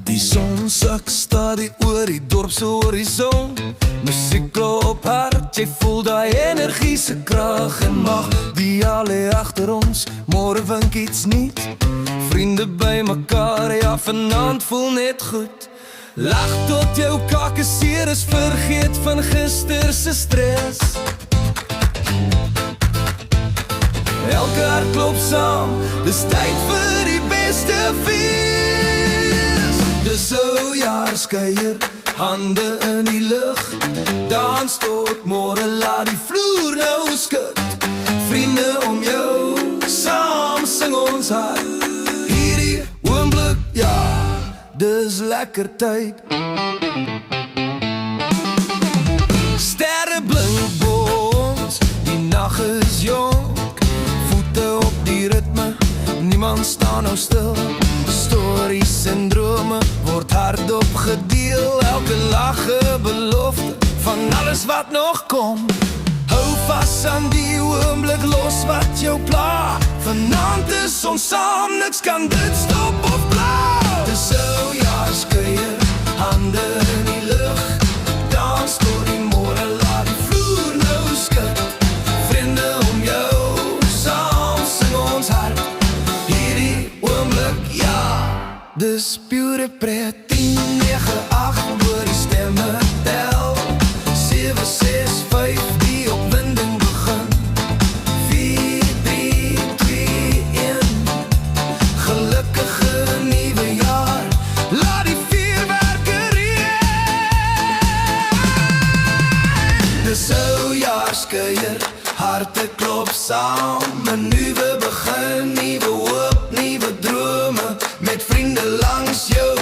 Die son sak stadig oor die dorp se horison. Musiek klop hard, jy voel daai energie se krag en mag. Die al lê agter ons, môre wink iets nuut. Vriende by mekaar, ja vanaand voel net goed. Lag tot jou kake seer is, vergeet van gister se stres. Elke hart klop saam, dis tyd vir die beste fees. Dis oujaarskuier, hande in die lug. Dans tot môre, laat die vloer nou skud. Vriende om jou, saam sing ons hart. Hierdie oomblik, ja, dis lekker tyd. Sterre blink bo ons, die nag is jonk. Voete op die ritme, niemand staan nou stil. Stories en drome word hardop gedeel. Elke lage belofte van alles wat nog kom. Hou vas aan die oomblik, los wat jou pla. Vanaand is ons saam, niks kan dit stop of bla. Dis oujaarskuier, hande in die lug. Dans tot die môre, laat die vloer nou skud. Vriende om jou, saam sing ons hart. Hierdie oomblik, ja, dis pure pret. 10, 9, 8, oor die stemme tel. 7, 6, 5, die opwinding begin. 4, 3, 2, 1. Gelukkige nuwe jaar, laat die vuurwerke reën. Dis oujaarskuier, harte klop saam. 'n nuwe begin, nuwe hoop, nuwe drome. Met vriende langs jou